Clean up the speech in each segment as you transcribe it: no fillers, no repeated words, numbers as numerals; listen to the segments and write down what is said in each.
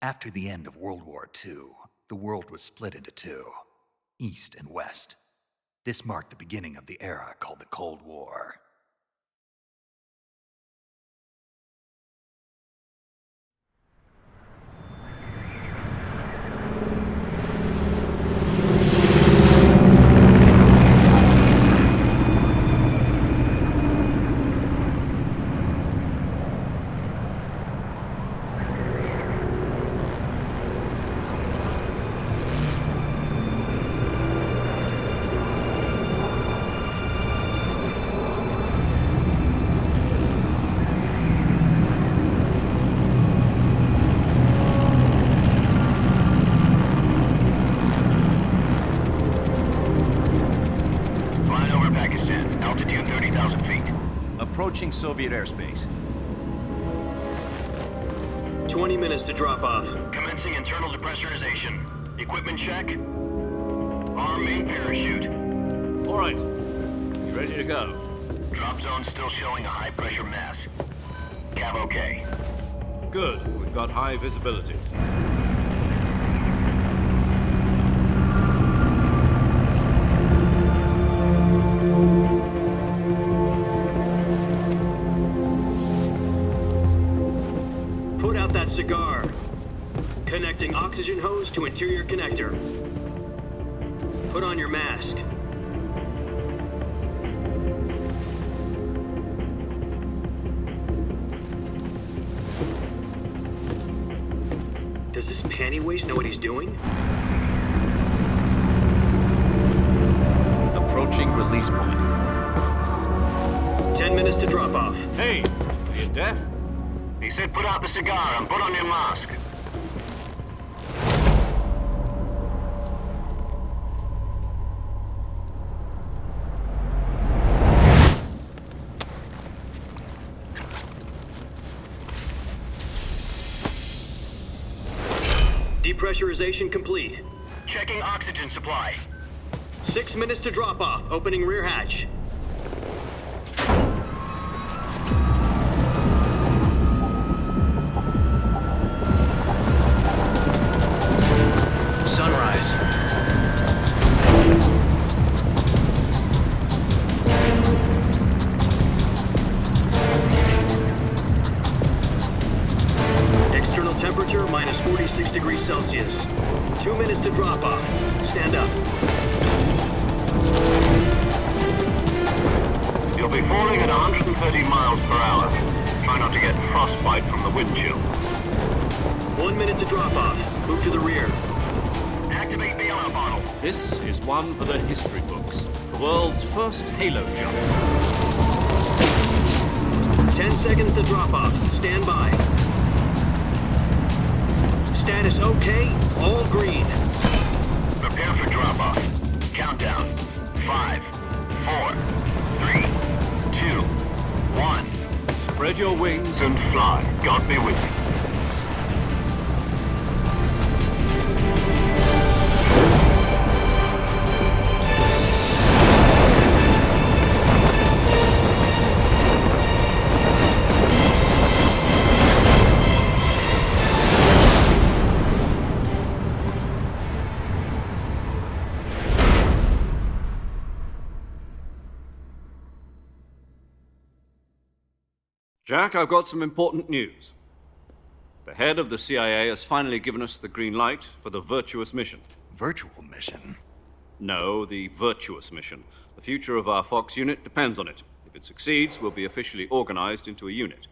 After the end of World War II, the world was split into two, East and West. This marked the beginning of the era called the Cold War. Approaching Soviet airspace. 20 minutes to drop off. Commencing internal depressurization. Equipment check. Arm main parachute. All right. You ready to go? Drop zone still showing a high pressure mass. Cav okay. Good. We've got high visibility. Put out that cigar. Connecting oxygen hose to interior connector. Put on your mask. Does this panty waste know what he's doing? Approaching release point. 10 minutes to drop off. Hey, are you deaf? He said put out the cigar and put on your mask. Depressurization complete. Checking oxygen supply. 6 minutes to drop off. Opening rear hatch. Sunrise. External temperature minus 46 degrees Celsius. 2 minutes to drop off. Stand up. You'll be falling at 130 miles per hour. Try not to get frostbite from the wind chill. 1 minute to drop off. Move to the rear. Activate bailout bottle. This is one for the history books. The world's first halo jump. 10 seconds to drop off. Stand by. Status okay. All green. Prepare for drop-off. Countdown. 5, 4, 3, 2, 1. Spread your wings And fly. God be with you. Jack, I've got some important news. The head of the CIA has finally given us the green light for the Virtuous mission. Virtual mission? No, the Virtuous mission. The future of our Fox unit depends on it. If it succeeds, we'll be officially organized into a unit.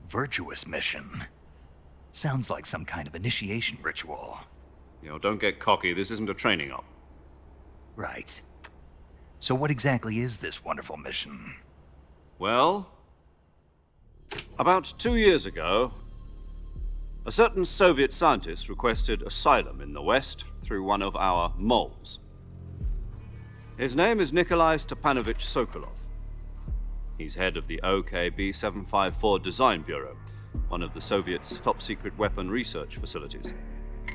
Virtuous mission? Sounds like some kind of initiation ritual. You know, don't get cocky. This isn't a training op. Right. So what exactly is this wonderful mission? Well, about 2 years ago, a certain Soviet scientist requested asylum in the West through one of our moles. His name is Nikolai Stepanovich Sokolov. He's head of the OKB-754 Design Bureau, one of the Soviets' top-secret weapon research facilities,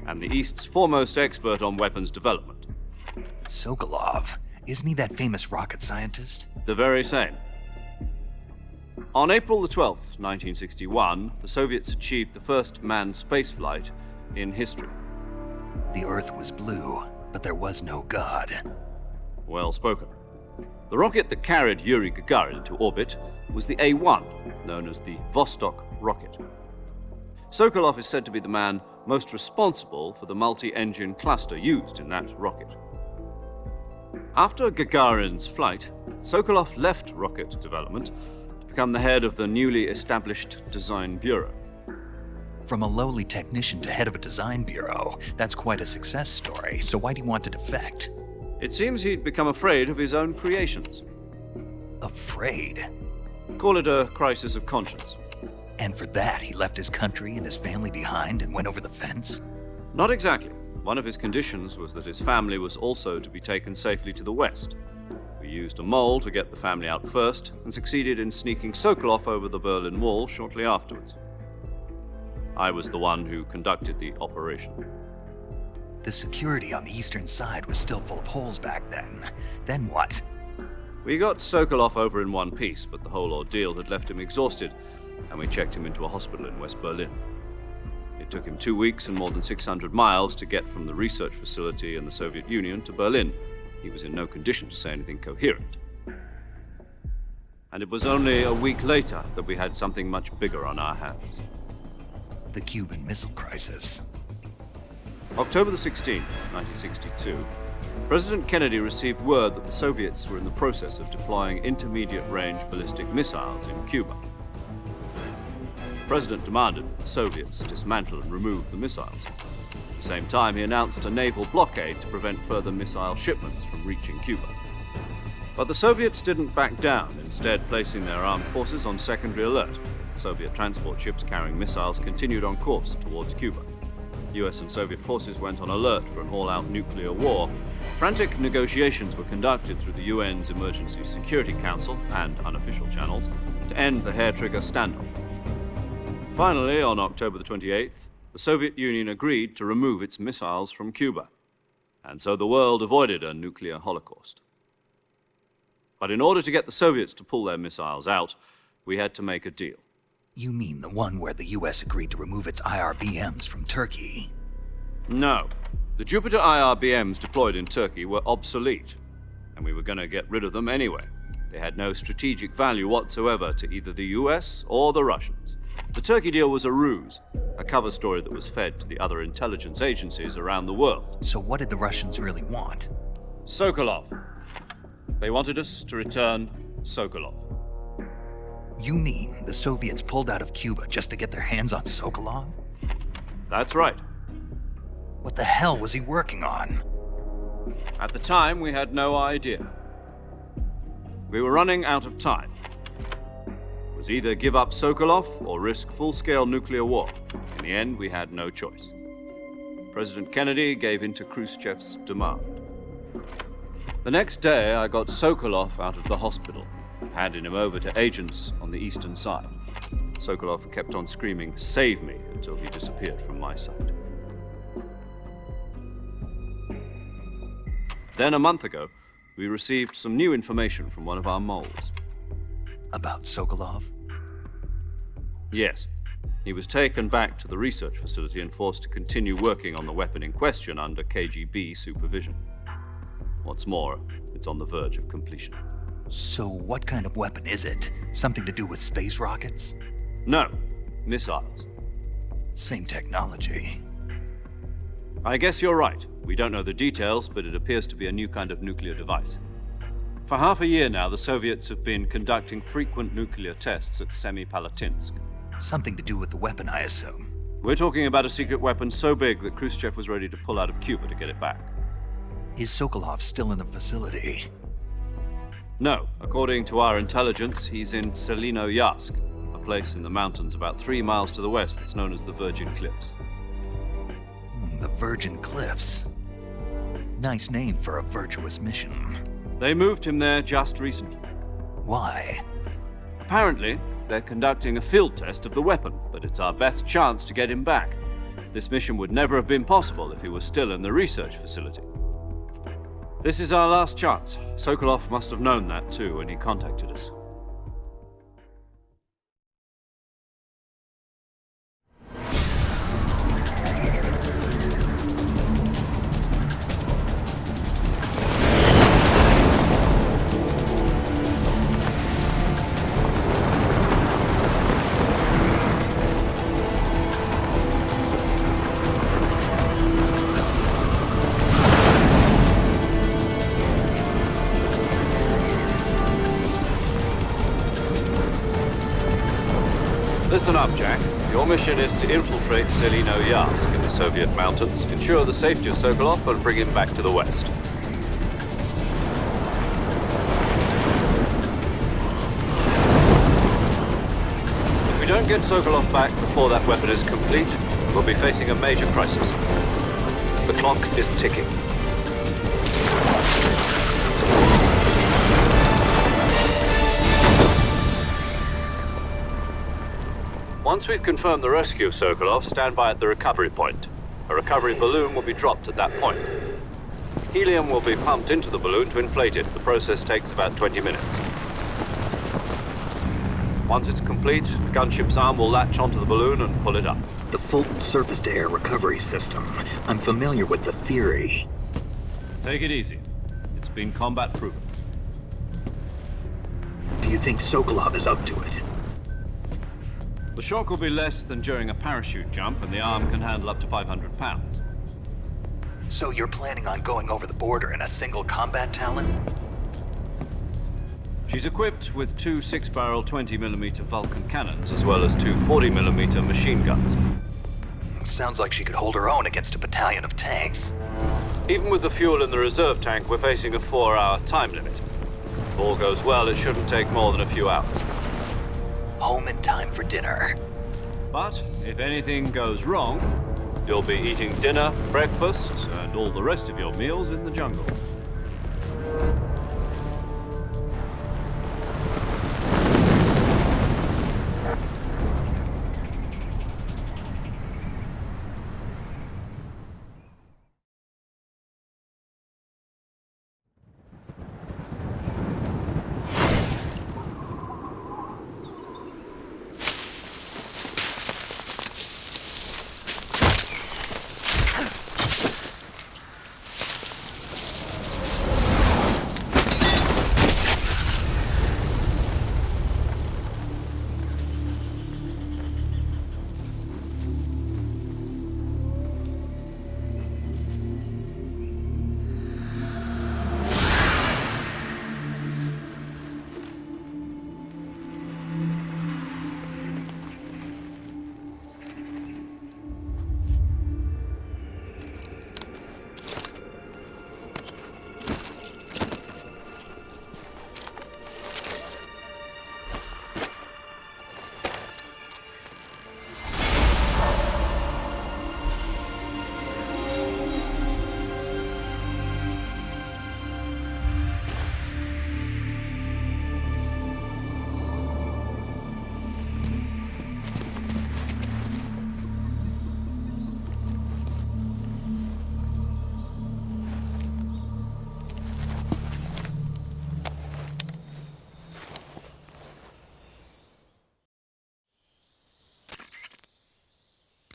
and the East's foremost expert on weapons development. Sokolov? Isn't he that famous rocket scientist? The very same. On April the 12th, 1961, the Soviets achieved the first manned spaceflight in history. The Earth was blue, but there was no God. Well spoken. The rocket that carried Yuri Gagarin into orbit was the A-1, known as the Vostok rocket. Sokolov is said to be the man most responsible for the multi-engine cluster used in that rocket. After Gagarin's flight, Sokolov left rocket development to become the head of the newly established Design Bureau. From a lowly technician to head of a design bureau, that's quite a success story, so why do you want to defect? It seems he'd become afraid of his own creations. Afraid? Call it a crisis of conscience. And for that, he left his country and his family behind and went over the fence? Not exactly. One of his conditions was that his family was also to be taken safely to the west. We used a mole to get the family out first and succeeded in sneaking Sokolov over the Berlin Wall shortly afterwards. I was the one who conducted the operation. The security on the eastern side was still full of holes back then. Then what? We got Sokolov over in one piece, but the whole ordeal had left him exhausted, and we checked him into a hospital in West Berlin. It took him 2 weeks and more than 600 miles to get from the research facility in the Soviet Union to Berlin. He was in no condition to say anything coherent. And it was only a week later that we had something much bigger on our hands. The Cuban Missile Crisis. October the 16th, 1962, President Kennedy received word that the Soviets were in the process of deploying intermediate-range ballistic missiles in Cuba. The President demanded that the Soviets dismantle and remove the missiles. At the same time, he announced a naval blockade to prevent further missile shipments from reaching Cuba. But the Soviets didn't back down, instead placing their armed forces on secondary alert. Soviet transport ships carrying missiles continued on course towards Cuba. US and Soviet forces went on alert for an all-out nuclear war. Frantic negotiations were conducted through the UN's Emergency Security Council and unofficial channels to end the hair-trigger standoff. Finally, on October the 28th, the Soviet Union agreed to remove its missiles from Cuba, and so the world avoided a nuclear holocaust. But in order to get the Soviets to pull their missiles out, we had to make a deal. You mean the one where the US agreed to remove its IRBMs from Turkey? No. The Jupiter IRBMs deployed in Turkey were obsolete, and we were going to get rid of them anyway. They had no strategic value whatsoever to either the US or the Russians. The Turkey deal was a ruse, a cover story that was fed to the other intelligence agencies around the world. So what did the Russians really want? Sokolov. They wanted us to return Sokolov. You mean the Soviets pulled out of Cuba just to get their hands on Sokolov? That's right. What the hell was he working on? At the time, we had no idea. We were running out of time. It was either give up Sokolov or risk full-scale nuclear war. In the end, we had no choice. President Kennedy gave in to Khrushchev's demand. The next day, I got Sokolov out of the hospital, handing him over to agents on the eastern side. Sokolov kept on screaming, "Save me," until he disappeared from my sight. Then, a month ago, we received some new information from one of our moles. About Sokolov? Yes. He was taken back to the research facility and forced to continue working on the weapon in question under KGB supervision. What's more, it's on the verge of completion. So what kind of weapon is it? Something to do with space rockets? No, missiles. Same technology. I guess you're right. We don't know the details, but it appears to be a new kind of nuclear device. For half a year now, the Soviets have been conducting frequent nuclear tests at Semipalatinsk. Something to do with the weapon, I assume. We're talking about a secret weapon so big that Khrushchev was ready to pull out of Cuba to get it back. Is Sokolov still in the facility? No. According to our intelligence, he's in Selinoyarsk, a place in the mountains about 3 miles to the west that's known as the Virgin Cliffs. The Virgin Cliffs. Nice name for a virtuous mission. They moved him there just recently. Why? Apparently, they're conducting a field test of the weapon, but it's our best chance to get him back. This mission would never have been possible if he was still in the research facility. This is our last chance. Sokolov must have known that too when he contacted us. Your mission is to infiltrate Selino Yask in the Soviet mountains, ensure the safety of Sokolov, and bring him back to the West. If we don't get Sokolov back before that weapon is complete, we'll be facing a major crisis. The clock is ticking. Once we've confirmed the rescue of Sokolov, stand by at the recovery point. A recovery balloon will be dropped at that point. Helium will be pumped into the balloon to inflate it. The process takes about 20 minutes. Once it's complete, the gunship's arm will latch onto the balloon and pull it up. The Fulton surface-to-air recovery system. I'm familiar with the theory. Take it easy. It's been combat proven. Do you think Sokolov is up to it? The shock will be less than during a parachute jump, and the arm can handle up to 500 pounds. So you're planning on going over the border in a single combat Talon? She's equipped with two 6-barrel 20mm Vulcan cannons, as well as two 40mm machine guns. Sounds like she could hold her own against a battalion of tanks. Even with the fuel in the reserve tank, we're facing a 4-hour time limit. If all goes well, it shouldn't take more than a few hours. Home in time for dinner. But if anything goes wrong, you'll be eating dinner, breakfast, and all the rest of your meals in the jungle.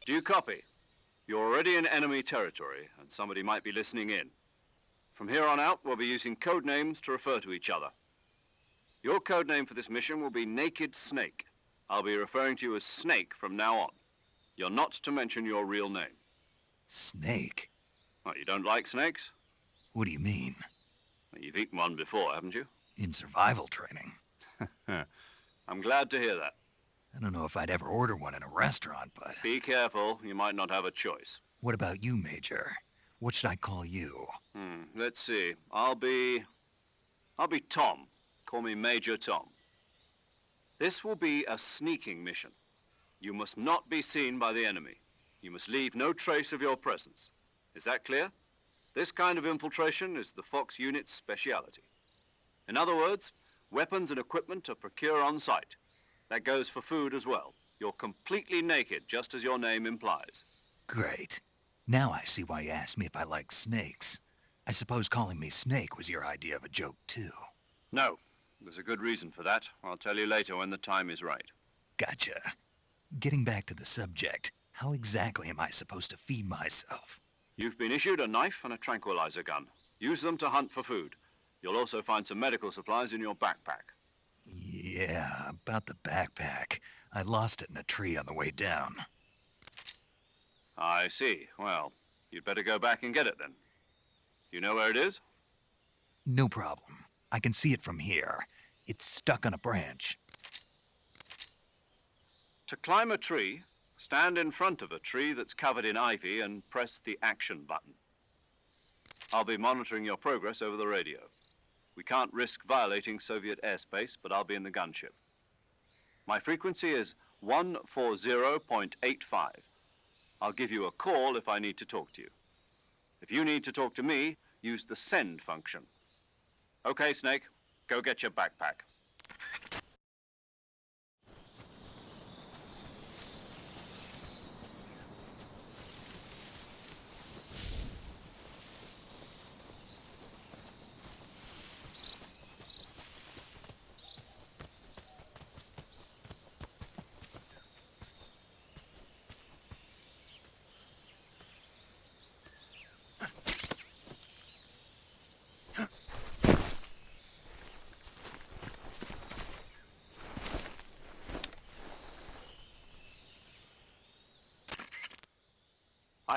Do you copy? You're already in enemy territory, and somebody might be listening in. From here on out, we'll be using code names to refer to each other. Your code name for this mission will be Naked Snake. I'll be referring to you as Snake from now on. You're not to mention your real name. Snake? What, you don't like snakes? What do you mean? Well, you've eaten one before, haven't you? In survival training. I'm glad to hear that. I don't know if I'd ever order one in a restaurant, but... Be careful, you might not have a choice. What about you, Major? What should I call you? Let's see. I'll be Tom. Call me Major Tom. This will be a sneaking mission. You must not be seen by the enemy. You must leave no trace of your presence. Is that clear? This kind of infiltration is the Fox unit's speciality. In other words, weapons and equipment are procured on site. That goes for food as well. You're completely naked, just as your name implies. Great. Now I see why you asked me if I like snakes. I suppose calling me Snake was your idea of a joke, too. No. There's a good reason for that. I'll tell you later when the time is right. Gotcha. Getting back to the subject, how exactly am I supposed to feed myself? You've been issued a knife and a tranquilizer gun. Use them to hunt for food. You'll also find some medical supplies in your backpack. Yeah, about the backpack. I lost it in a tree on the way down. I see. Well, you'd better go back and get it then. You know where it is? No problem. I can see it from here. It's stuck on a branch. To climb a tree, Stand in front of a tree that's covered in ivy and press the action button. I'll be monitoring your progress over the radio. We can't risk violating Soviet airspace, but I'll be in the gunship. My frequency is 140.85. I'll give you a call if I need to talk to you. If you need to talk to me, use the send function. Okay, Snake, go get your backpack.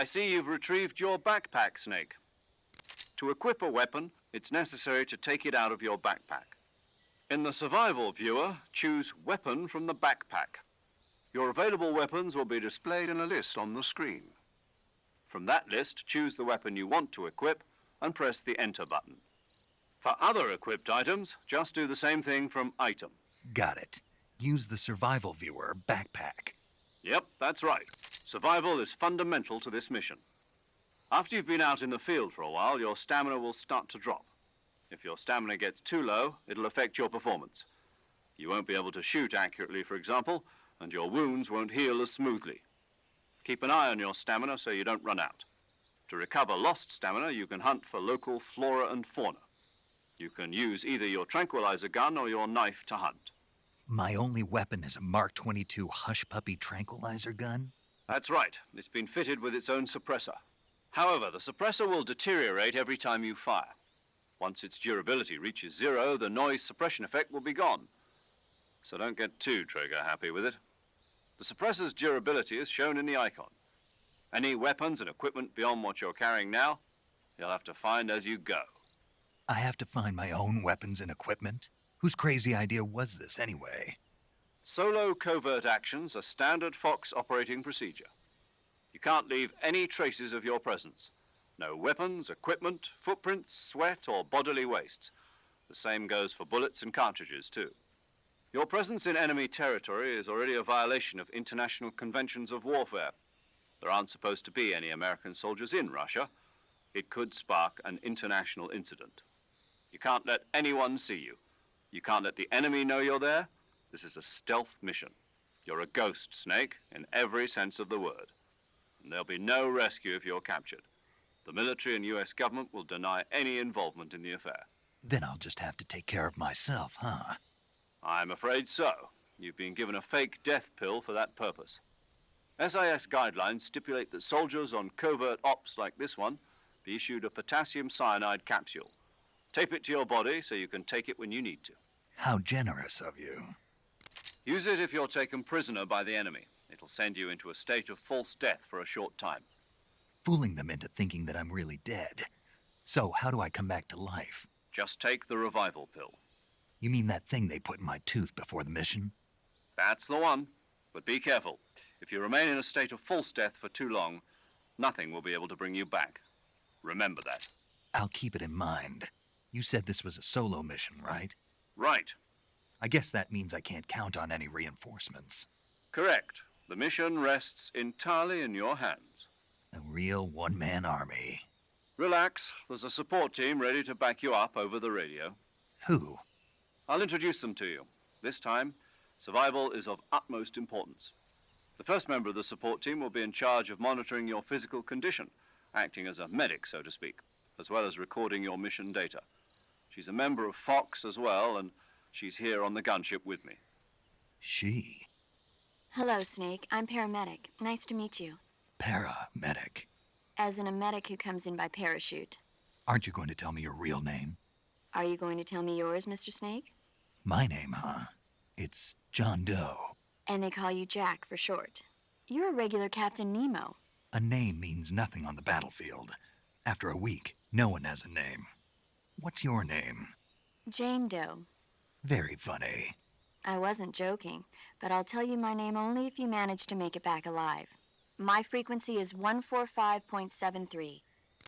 I see you've retrieved your backpack, Snake. To equip a weapon, it's necessary to take it out of your backpack. In the survival viewer, choose Weapon from the backpack. Your available weapons will be displayed in a list on the screen. From that list, choose the weapon you want to equip and press the Enter button. For other equipped items, just do the same thing from Item. Got it. Use the survival viewer backpack. Yep, that's right. Survival is fundamental to this mission. After you've been out in the field for a while, your stamina will start to drop. If your stamina gets too low, it'll affect your performance. You won't be able to shoot accurately, for example, and your wounds won't heal as smoothly. Keep an eye on your stamina so you don't run out. To recover lost stamina, you can hunt for local flora and fauna. You can use either your tranquilizer gun or your knife to hunt. My only weapon is a Mark 22 Hush Puppy tranquilizer gun? That's right. It's been fitted with its own suppressor. However, the suppressor will deteriorate every time you fire. Once its durability reaches 0, the noise suppression effect will be gone. So don't get too trigger-happy with it. The suppressor's durability is shown in the icon. Any weapons and equipment beyond what you're carrying now, you'll have to find as you go. I have to find my own weapons and equipment? Whose crazy idea was this anyway? Solo covert actions are standard Fox operating procedure. You can't leave any traces of your presence. No weapons, equipment, footprints, sweat, or bodily wastes. The same goes for bullets and cartridges, too. Your presence in enemy territory is already a violation of international conventions of warfare. There aren't supposed to be any American soldiers in Russia. It could spark an international incident. You can't let anyone see you. You can't let the enemy know you're there. This is a stealth mission. You're a ghost, Snake, in every sense of the word. And there'll be no rescue if you're captured. The military and US government will deny any involvement in the affair. Then I'll just have to take care of myself, huh? I'm afraid so. You've been given a fake death pill for that purpose. SIS guidelines stipulate that soldiers on covert ops like this one be issued a potassium cyanide capsule. Tape it to your body so you can take it when you need to. How generous of you. Use it if you're taken prisoner by the enemy. It'll send you into a state of false death for a short time. Fooling them into thinking that I'm really dead. So how do I come back to life? Just take the revival pill. You mean that thing they put in my tooth before the mission? That's the one. But be careful. If you remain in a state of false death for too long, nothing will be able to bring you back. Remember that. I'll keep it in mind. You said this was a solo mission, right? Right. I guess that means I can't count on any reinforcements. Correct. The mission rests entirely in your hands. A real one-man army. Relax. There's a support team ready to back you up over the radio. Who? I'll introduce them to you. This time, survival is of utmost importance. The first member of the support team will be in charge of monitoring your physical condition, acting as a medic, so to speak, as well as recording your mission data. She's a member of Fox as well, and she's here on the gunship with me. She? Hello, Snake. I'm paramedic. Nice to meet you. Paramedic. As in a medic who comes in by parachute. Aren't you going to tell me your real name? Are you going to tell me yours, Mr. Snake? My name, huh? It's John Doe. And they call you Jack for short. You're a regular Captain Nemo. A name means nothing on the battlefield. After a week, no one has a name. What's your name? Jane Doe. Very funny. I wasn't joking, but I'll tell you my name only if you manage to make it back alive. My frequency is 145.73.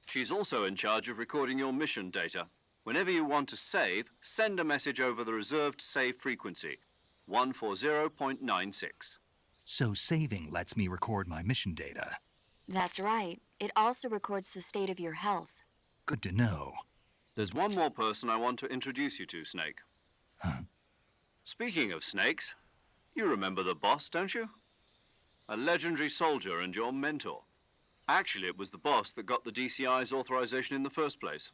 She's also in charge of recording your mission data. Whenever you want to save, send a message over the reserved save frequency, 140.96. So saving lets me record my mission data. That's right. It also records the state of your health. Good to know. There's one more person I want to introduce you to, Snake. Huh? Speaking of snakes, you remember the boss, don't you? A legendary soldier and your mentor. Actually, it was the boss that got the DCI's authorization in the first place.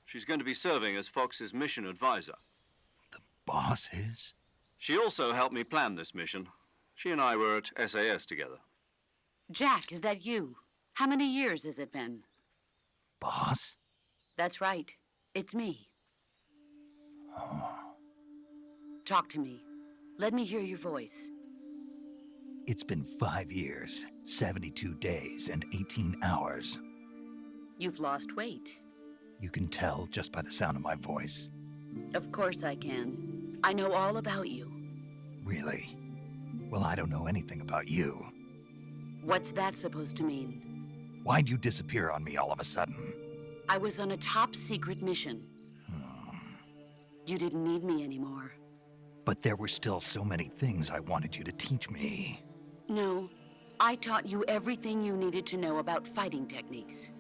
She's going to be serving as Fox's mission advisor. The boss is? She also helped me plan this mission. She and I were at SAS together. Jack, is that you? How many years has it been? Boss? That's right. It's me. Talk to me. Let me hear your voice. It's been 5 years, 72 days, and 18 hours. You've lost weight. You can tell just by the sound of my voice. Of course I can. I know all about you. Really? Well, I don't know anything about you. What's that supposed to mean? Why'd you disappear on me all of a sudden? I was on a top-secret mission. You didn't need me anymore. But there were still so many things I wanted you to teach me. No, I taught you everything you needed to know about fighting techniques.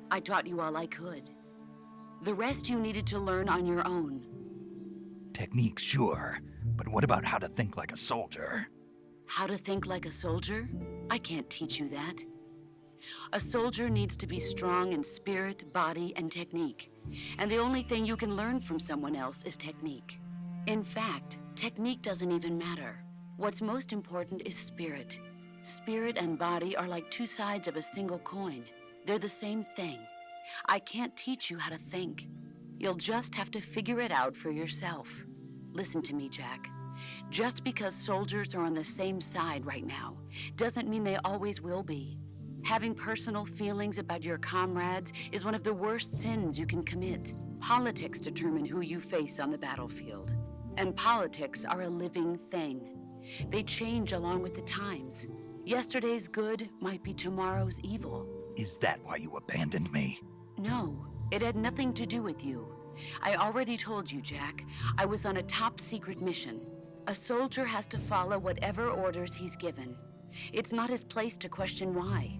I taught you all I could. The rest you needed to learn on your own. Techniques, sure. But what about how to think like a soldier? How to think like a soldier? I can't teach you that. A soldier needs to be strong in spirit, body, and technique. And the only thing you can learn from someone else is technique. In fact, technique doesn't even matter. What's most important is spirit. Spirit and body are like two sides of a single coin. They're the same thing. I can't teach you how to think. You'll just have to figure it out for yourself. Listen to me, Jack. Just because soldiers are on the same side right now doesn't mean they always will be. Having personal feelings about your comrades is one of the worst sins you can commit. Politics determine who you face on the battlefield. And politics are a living thing. They change along with the times. Yesterday's good might be tomorrow's evil. Is that why you abandoned me? No, it had nothing to do with you. I already told you, Jack. I was on a top-secret mission. A soldier has to follow whatever orders he's given. It's not his place to question why.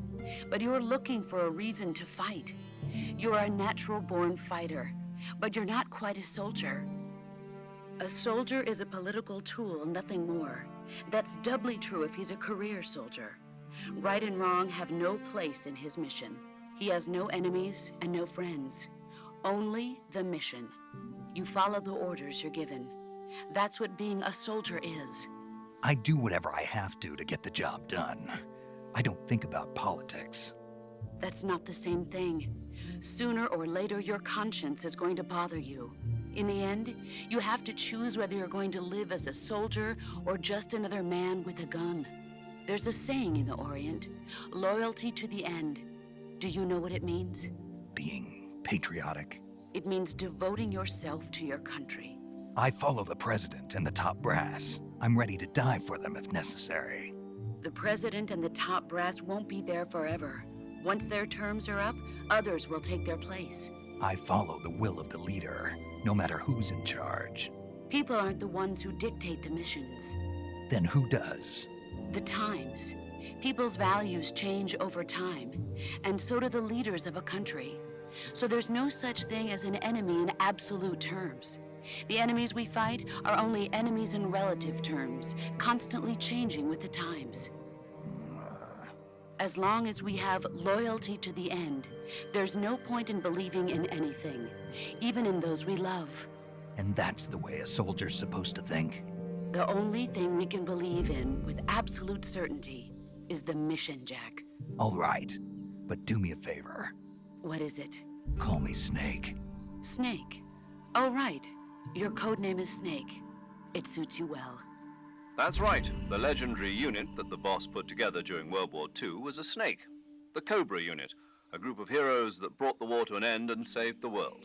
But you're looking for a reason to fight. You're a natural-born fighter, but you're not quite a soldier. A soldier is a political tool, nothing more. That's doubly true if he's a career soldier. Right and wrong have no place in his mission. He has no enemies and no friends. Only the mission. You follow the orders you're given. That's what being a soldier is. I do whatever I have to get the job done. I don't think about politics. That's not the same thing. Sooner or later, your conscience is going to bother you. In the end, you have to choose whether you're going to live as a soldier or just another man with a gun. There's a saying in the Orient, loyalty to the end. Do you know what it means? Being patriotic. It means devoting yourself to your country. I follow the president and the top brass. I'm ready to die for them if necessary. The president and the top brass won't be there forever. Once their terms are up, others will take their place. I follow the will of the leader, no matter who's in charge. People aren't the ones who dictate the missions. Then who does? The times. People's values change over time, and so do the leaders of a country. So there's no such thing as an enemy in absolute terms. The enemies we fight are only enemies in relative terms, constantly changing with the times. As long as we have loyalty to the end, there's no point in believing in anything, even in those we love. And that's the way a soldier's supposed to think? The only thing we can believe in with absolute certainty is the mission, Jack. All right, but do me a favor. What is it? Call me Snake. Snake. Oh, right. Your codename is Snake. It suits you well. That's right. The legendary unit that the boss put together during World War II was a snake. The Cobra unit, a group of heroes that brought the war to an end and saved the world.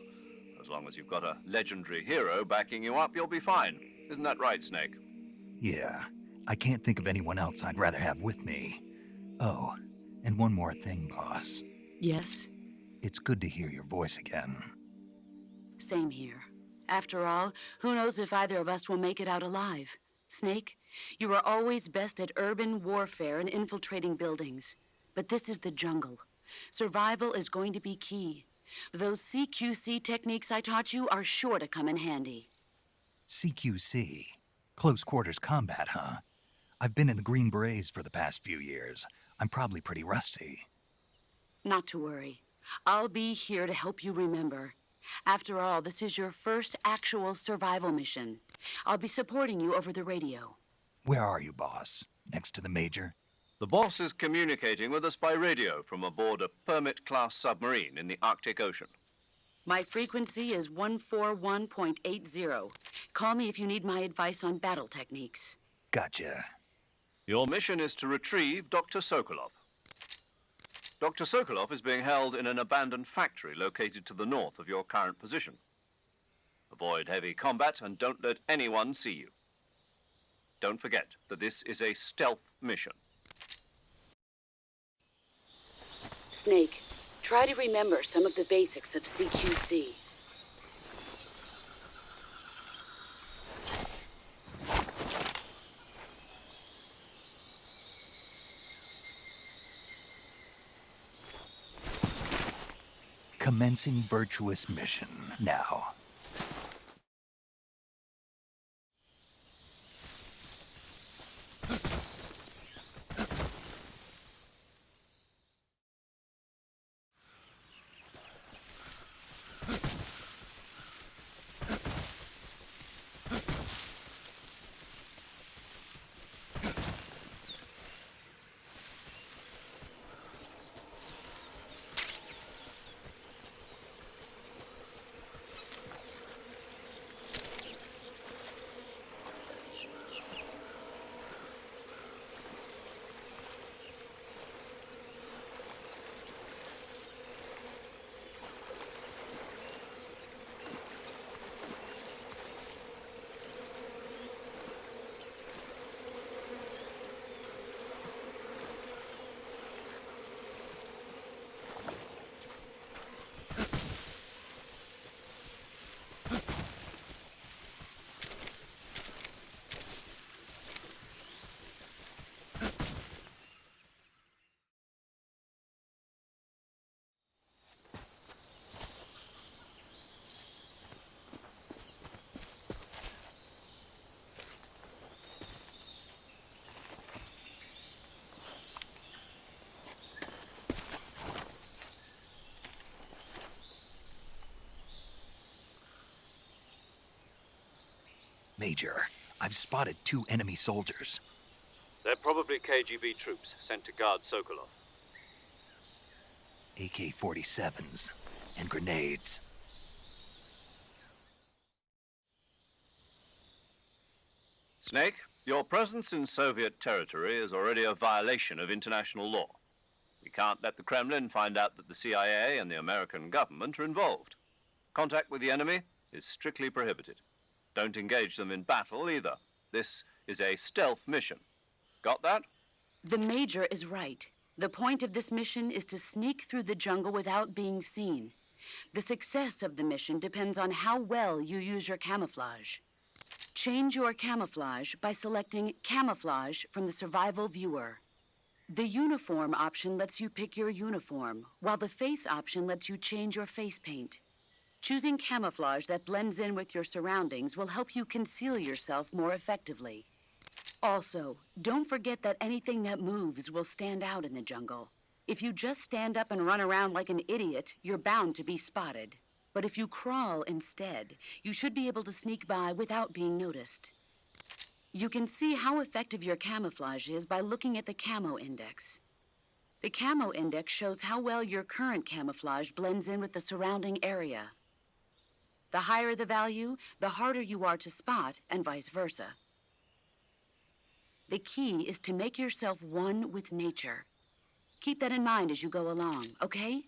As long as you've got a legendary hero backing you up, you'll be fine. Isn't that right, Snake? Yeah, I can't think of anyone else I'd rather have with me. Oh, and one more thing, boss. Yes? It's good to hear your voice again. Same here. After all, who knows if either of us will make it out alive? Snake, you are always best at urban warfare and infiltrating buildings. But this is the jungle. Survival is going to be key. Those CQC techniques I taught you are sure to come in handy. CQC? Close quarters combat, huh? I've been in the Green Berets for the past few years. I'm probably pretty rusty. Not to worry. I'll be here to help you remember. After all, this is your first actual survival mission. I'll be supporting you over the radio. Where are you, boss? Next to the Major? The boss is communicating with us by radio from aboard a Permit-class submarine in the Arctic Ocean. My frequency is 141.80. Call me if you need my advice on battle techniques. Gotcha. Your mission is to retrieve Dr. Sokolov. Dr. Sokolov is being held in an abandoned factory located to the north of your current position. Avoid heavy combat and don't let anyone see you. Don't forget that this is a stealth mission. Snake, try to remember some of the basics of CQC. Commencing virtuous mission now. Major, I've spotted 2 enemy soldiers. They're probably KGB troops sent to guard Sokolov. AK-47s and grenades. Snake, your presence in Soviet territory is already a violation of international law. We can't let the Kremlin find out that the CIA and the American government are involved. Contact with the enemy is strictly prohibited. Don't engage them in battle either. This is a stealth mission. Got that? The Major is right. The point of this mission is to sneak through the jungle without being seen. The success of the mission depends on how well you use your camouflage. Change your camouflage by selecting Camouflage from the Survival Viewer. The Uniform option lets you pick your uniform, while the Face option lets you change your face paint. Choosing camouflage that blends in with your surroundings will help you conceal yourself more effectively. Also, don't forget that anything that moves will stand out in the jungle. If you just stand up and run around like an idiot, you're bound to be spotted. But if you crawl instead, you should be able to sneak by without being noticed. You can see how effective your camouflage is by looking at the Camo Index. The Camo Index shows how well your current camouflage blends in with the surrounding area. The higher the value, the harder you are to spot, and vice versa. The key is to make yourself one with nature. Keep that in mind as you go along, okay?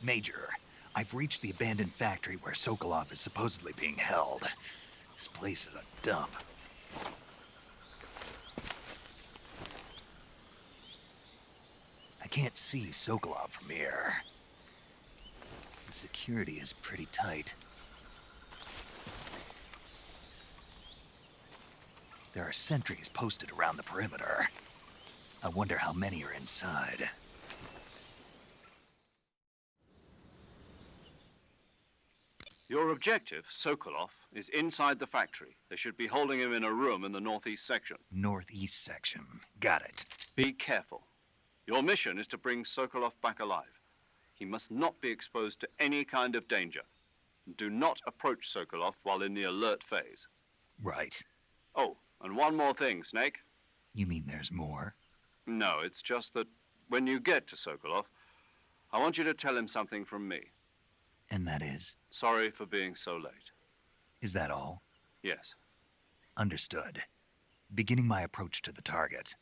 Major, I've reached the abandoned factory where Sokolov is supposedly being held. This place is a dump. I can't see Sokolov from here. The security is pretty tight. There are sentries posted around the perimeter. I wonder how many are inside. Your objective, Sokolov, is inside the factory. They should be holding him in a room in the northeast section. Northeast section. Got it. Be careful. Your mission is to bring Sokolov back alive. He must not be exposed to any kind of danger. Do not approach Sokolov while in the alert phase. Right. Oh, and one more thing, Snake. You mean there's more? No, it's just that when you get to Sokolov, I want you to tell him something from me. And that is? Sorry for being so late. Is that all? Yes. Understood. Beginning my approach to the target.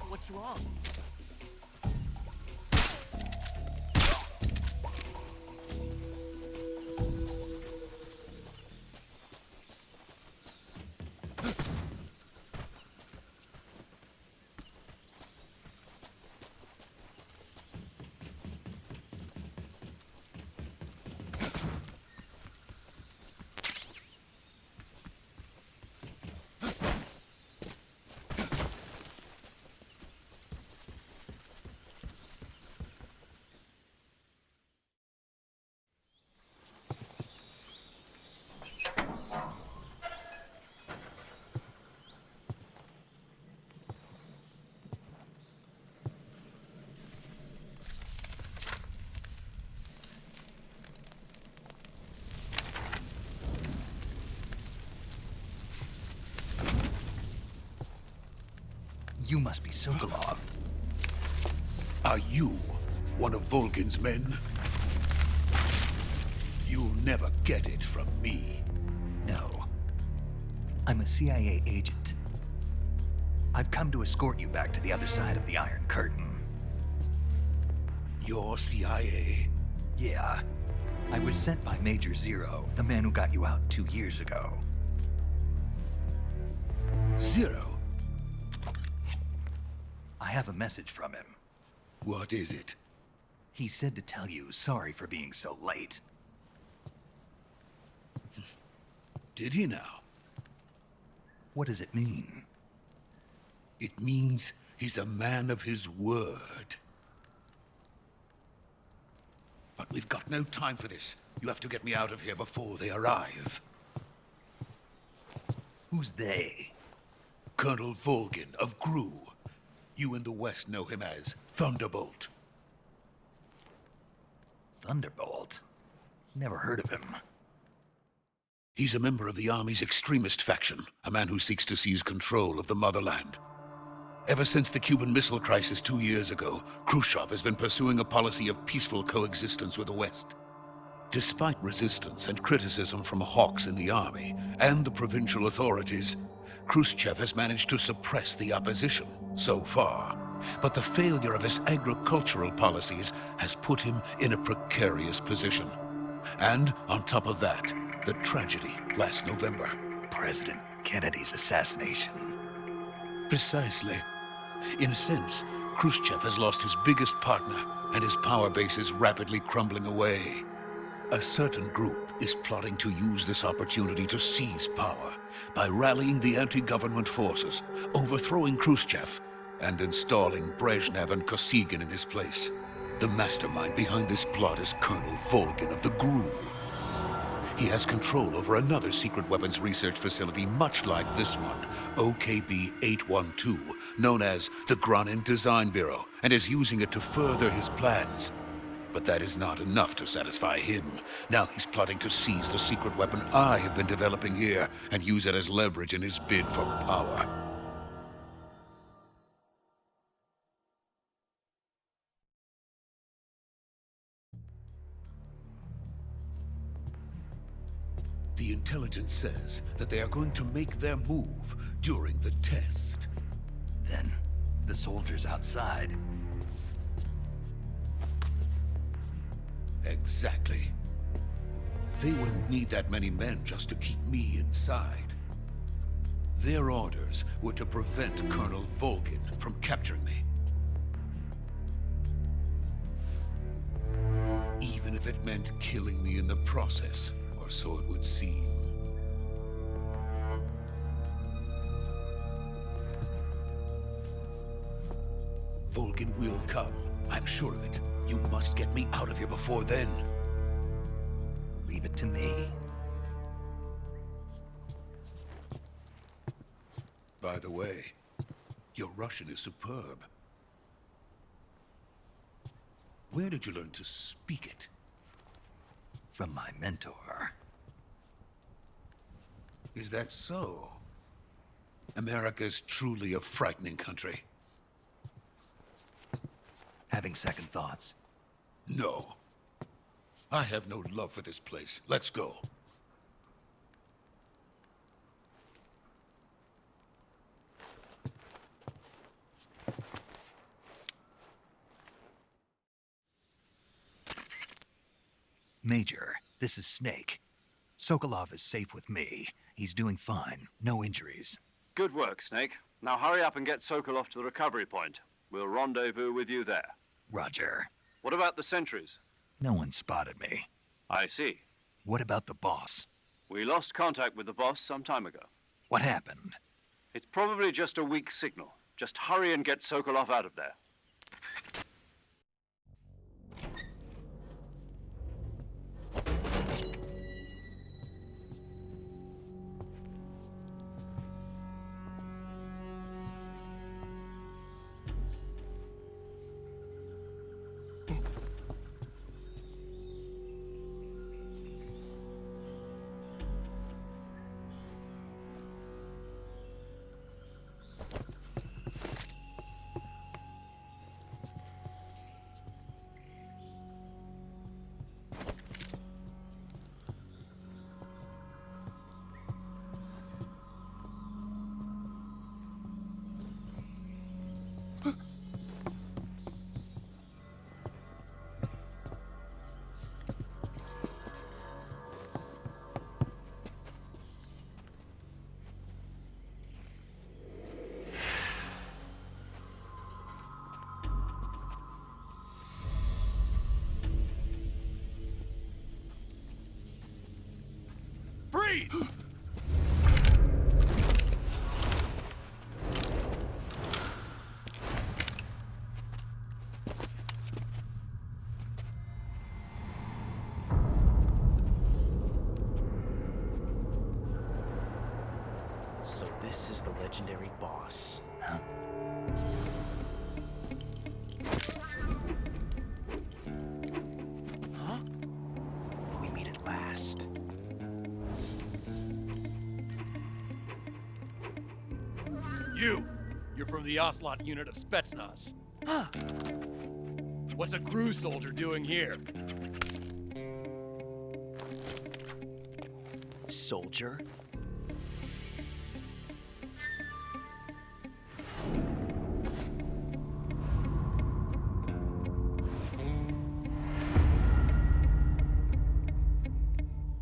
What's wrong? You must be Sokolov. Are you one of Volgin's men? You'll never get it from me. No. I'm a CIA agent. I've come to escort you back to the other side of the Iron Curtain. You're CIA? Yeah. I was sent by Major Zero, the man who got you out 2 years ago. Zero? I have a message from him. What is it? He said to tell you sorry for being so late. Did he now? What does it mean? It means he's a man of his word. But we've got no time for this. You have to get me out of here before they arrive. Who's they? Colonel Volgin of GRU. You in the West know him as Thunderbolt. Thunderbolt? Never heard of him. He's a member of the Army's extremist faction, a man who seeks to seize control of the motherland. Ever since the Cuban Missile Crisis 2 years ago, Khrushchev has been pursuing a policy of peaceful coexistence with the West. Despite resistance and criticism from hawks in the army and the provincial authorities, Khrushchev has managed to suppress the opposition so far. But the failure of his agricultural policies has put him in a precarious position. And on top of that, the tragedy last November. President Kennedy's assassination. Precisely. In a sense, Khrushchev has lost his biggest partner, and his power base is rapidly crumbling away. A certain group is plotting to use this opportunity to seize power by rallying the anti-government forces, overthrowing Khrushchev, and installing Brezhnev and Kosygin in his place. The mastermind behind this plot is Colonel Volgin of the GRU. He has control over another secret weapons research facility much like this one, OKB-812, known as the Granin Design Bureau, and is using it to further his plans. But that is not enough to satisfy him. Now he's plotting to seize the secret weapon I have been developing here and use it as leverage in his bid for power. The intelligence says that they are going to make their move during the test. Then, the soldiers outside. Exactly. They wouldn't need that many men just to keep me inside. Their orders were to prevent Colonel Volgin from capturing me. Even if it meant killing me in the process, or so it would seem. Volgin will come. I'm sure of it. You must get me out of here before then. Leave it to me. By the way, your Russian is superb. Where did you learn to speak it? From my mentor. Is that so? America's truly a frightening country. Having second thoughts. No. I have no love for this place. Let's go. Major, this is Snake. Sokolov is safe with me. He's doing fine. No injuries. Good work, Snake. Now hurry up and get Sokolov to the recovery point. We'll rendezvous with you there. Roger. What about the sentries? No one spotted me. I see. What about the boss? We lost contact with the boss some time ago. What happened? It's probably just a weak signal. Just hurry and get Sokolov out of there. Freeze! So this is the legendary boss. Huh? Huh? We meet at last. You're from the Ocelot unit of Spetsnaz. Huh. What's a crew soldier doing here? Soldier?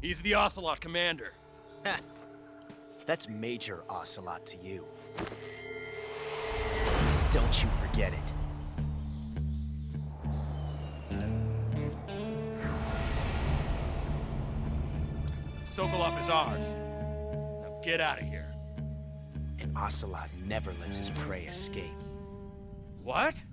He's the Ocelot commander. Ha! That's Major Ocelot to you. Don't you forget it. Sokolov is ours. Now get out of here. And Ocelot never lets his prey escape. What?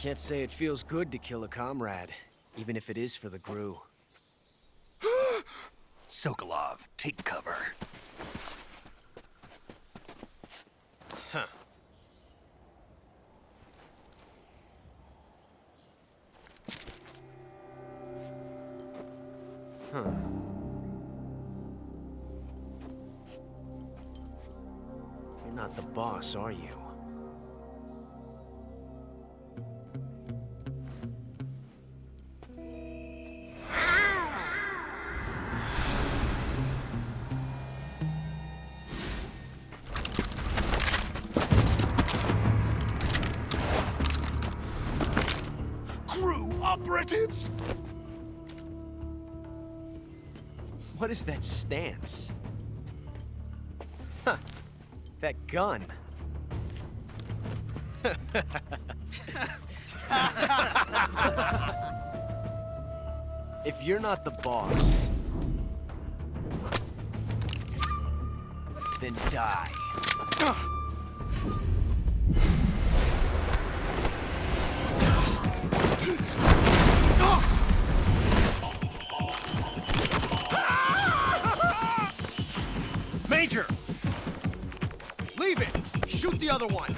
Can't say it feels good to kill a comrade, even if it is for the GRU. Sokolov, take cover. Huh. Huh. You're not the boss, are you? GRU operatives! What is that stance? Huh. That gun. If you're not the boss, then die. Major! Leave it! Shoot the other one!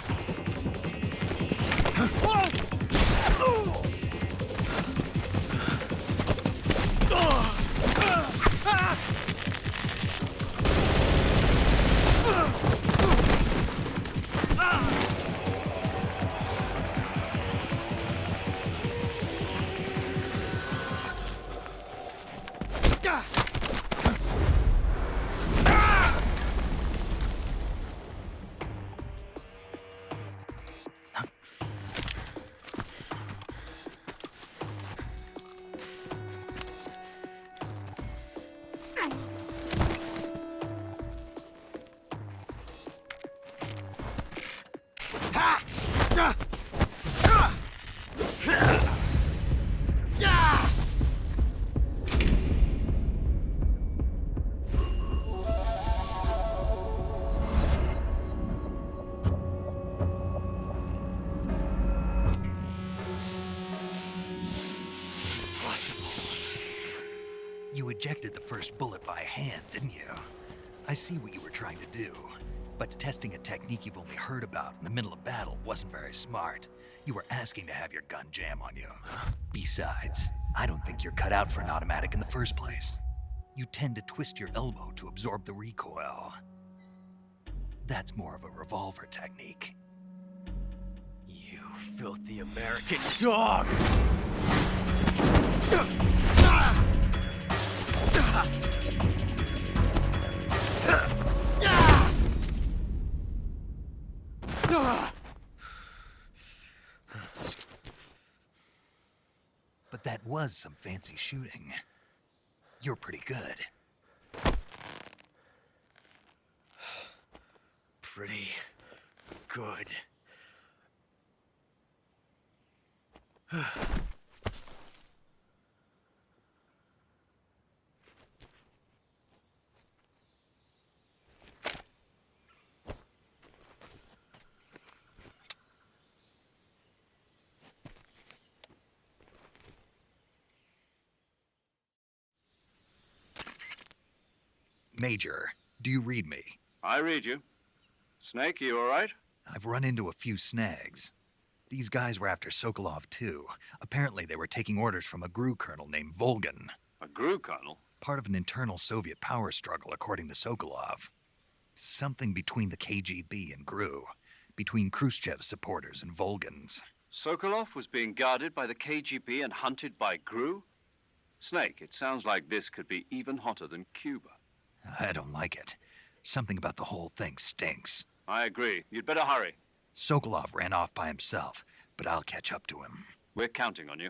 You ejected the first bullet by hand, didn't you? I see what you were trying to do. But testing a technique you've only heard about in the middle of battle wasn't very smart. You were asking to have your gun jam on you. Besides, I don't think you're cut out for an automatic in the first place. You tend to twist your elbow to absorb the recoil. That's more of a revolver technique. You filthy American dog! But that was some fancy shooting. You're pretty good. Pretty good. Major, do you read me? I read you. Snake, you all right? I've run into a few snags. These guys were after Sokolov too. Apparently they were taking orders from a GRU colonel named Volgin. A GRU colonel? Part of an internal Soviet power struggle, according to Sokolov. Something between the KGB and GRU. Between Khrushchev's supporters and Volgin's. Sokolov was being guarded by the KGB and hunted by GRU? Snake, it sounds like this could be even hotter than Cuba. I don't like it. Something about the whole thing stinks. I agree. You'd better hurry. Sokolov ran off by himself, but I'll catch up to him. We're counting on you.